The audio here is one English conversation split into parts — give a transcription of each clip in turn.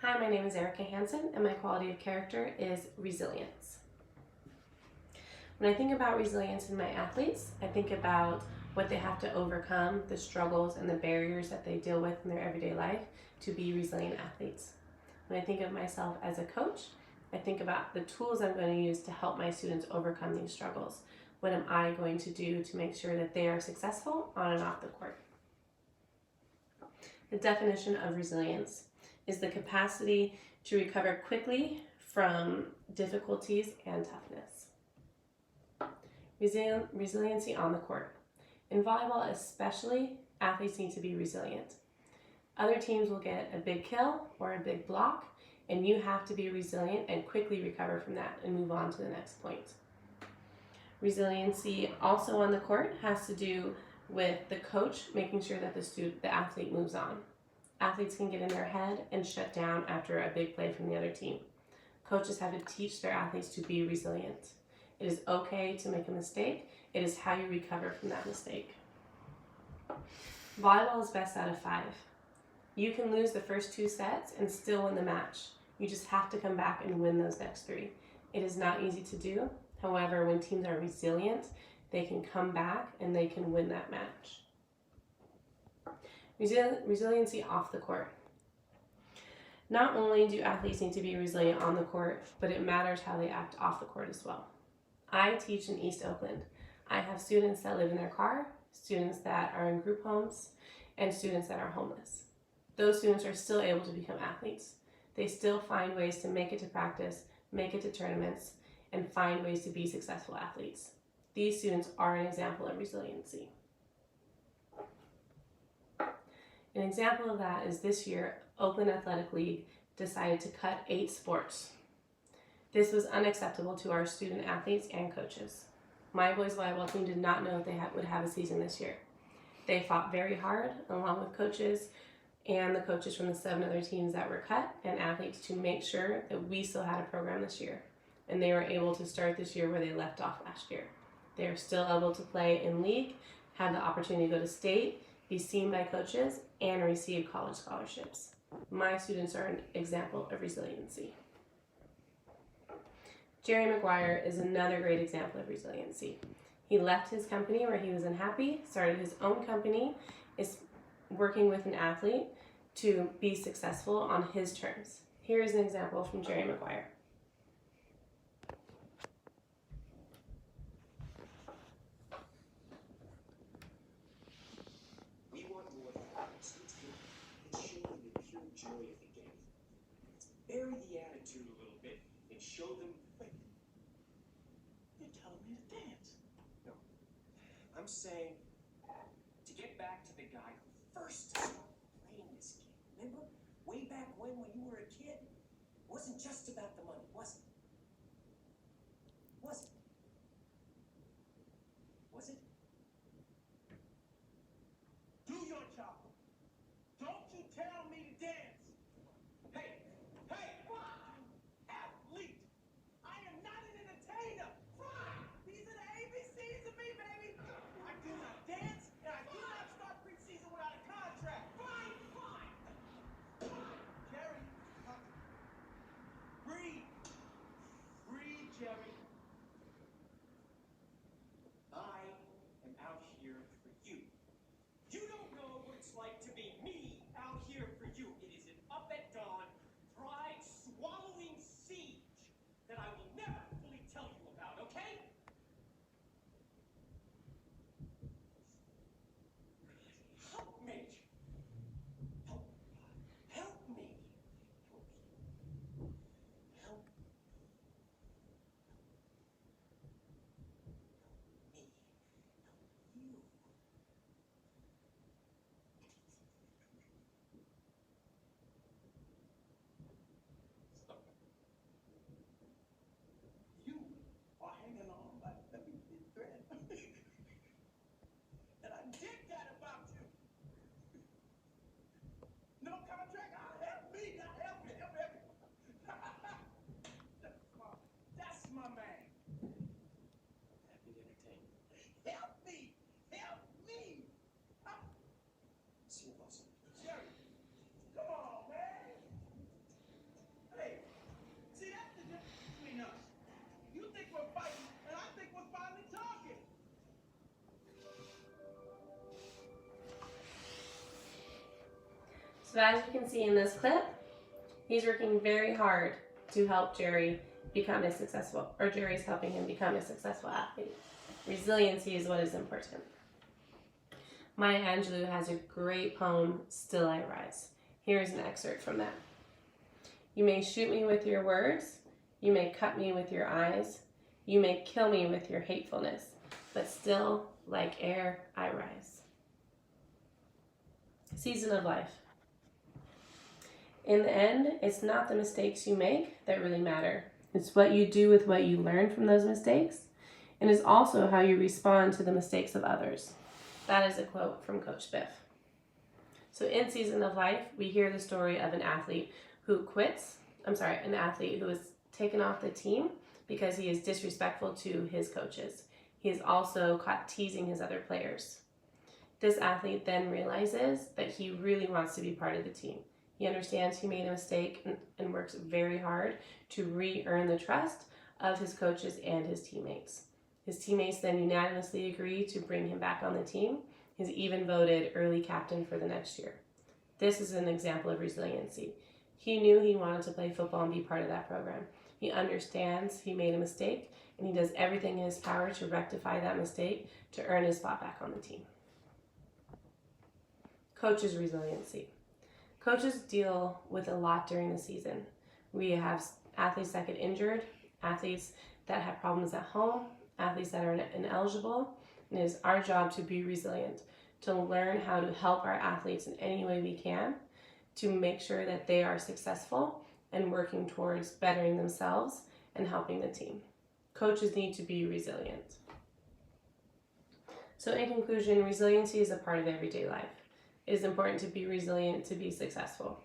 Hi, my name is Erica Hansen, and my quality of character is resilience. When I think about resilience in my athletes, I think about what they have to overcome, the struggles and the barriers that they deal with in their everyday life to be resilient athletes. When I think of myself as a coach, I think about the tools I'm going to use to help my students overcome these struggles. What am I going to do to make sure that they are successful on and off the court? The definition of resilience is the capacity to recover quickly from difficulties and toughness. Resiliency on the court. In volleyball especially, athletes need to be resilient. Other teams will get a big kill or a big block, and you have to be resilient and quickly recover from that and move on to the next point. Resiliency also on the court has to do with the coach making sure that the athlete moves on. Athletes can get in their head and shut down after a big play from the other team. Coaches have to teach their athletes to be resilient. It is okay to make a mistake. It is how you recover from that mistake. Volleyball is best out of 5. You can lose the first 2 sets and still win the match. You just have to come back and win those next 3. It is not easy to do. However, when teams are resilient, they can come back and they can win that match. Resiliency off the court. Not only do athletes need to be resilient on the court, but it matters how they act off the court as well. I teach in East Oakland. I have students that live in their car, students that are in group homes, and students that are homeless. Those students are still able to become athletes. They still find ways to make it to practice, make it to tournaments, and find ways to be successful athletes. These students are an example of resiliency. An example of that is this year, Oakland Athletic League decided to cut 8 sports. This was unacceptable to our student athletes and coaches. My boys volleyball team did not know if they would have a season this year. They fought very hard, along with coaches and the coaches from the 7 other teams that were cut and athletes, to make sure that we still had a program this year. And they were able to start this year where they left off last year. They are still able to play in league, have the opportunity to go to state, be seen by coaches, and receive college scholarships. My students are an example of resiliency. Jerry Maguire is another great example of resiliency. He left his company where he was unhappy, started his own company, is working with an athlete to be successful on his terms. Here is an example from Jerry Maguire. We want more fans. Let's show them the pure joy of the game. Let's bury the attitude a little bit and show them. Wait, you're telling me to dance? No, I'm saying to get back to the guy who first started playing this game. Remember, way back when you were a kid, it wasn't just about the money, was it? Was it? Was it? Do your job. Don't you tell me to dance. Hey, athlete. I am not an entertainer. Fine. These are the ABCs of me, baby. I do not dance, and I do not start preseason without a contract. Fine. Jerry, breathe. So as you can see in this clip, he's working very hard to help Jerry become a successful, or Jerry's helping him become a successful athlete. Resiliency is what is important. Maya Angelou has a great poem, Still I Rise. Here's an excerpt from that. You may shoot me with your words, you may cut me with your eyes, you may kill me with your hatefulness, but still, like air, I rise. Season of life. In the end, it's not the mistakes you make that really matter. It's what you do with what you learn from those mistakes, and it's also how you respond to the mistakes of others. That is a quote from Coach Biff. So in Season of Life, we hear the story of an athlete who is taken off the team because he is disrespectful to his coaches. He is also caught teasing his other players. This athlete then realizes that he really wants to be part of the team. He understands he made a mistake and works very hard to re-earn the trust of his coaches and his teammates. His teammates then unanimously agree to bring him back on the team. He's even voted early captain for the next year. This is an example of resiliency. He knew he wanted to play football and be part of that program. He understands he made a mistake, and he does everything in his power to rectify that mistake to earn his spot back on the team. Coaches' resiliency. Coaches deal with a lot during the season. We have athletes that get injured, athletes that have problems at home, athletes that are ineligible, and it is our job to be resilient, to learn how to help our athletes in any way we can, to make sure that they are successful and working towards bettering themselves and helping the team. Coaches need to be resilient. So in conclusion, resiliency is a part of everyday life. It is important to be resilient to be successful.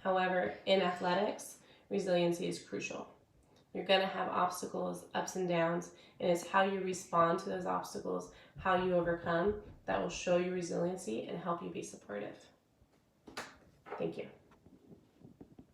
However, in athletics, resiliency is crucial. You're going to have obstacles, ups and downs, and it's how you respond to those obstacles, how you overcome, that will show you resiliency and help you be supportive. Thank you.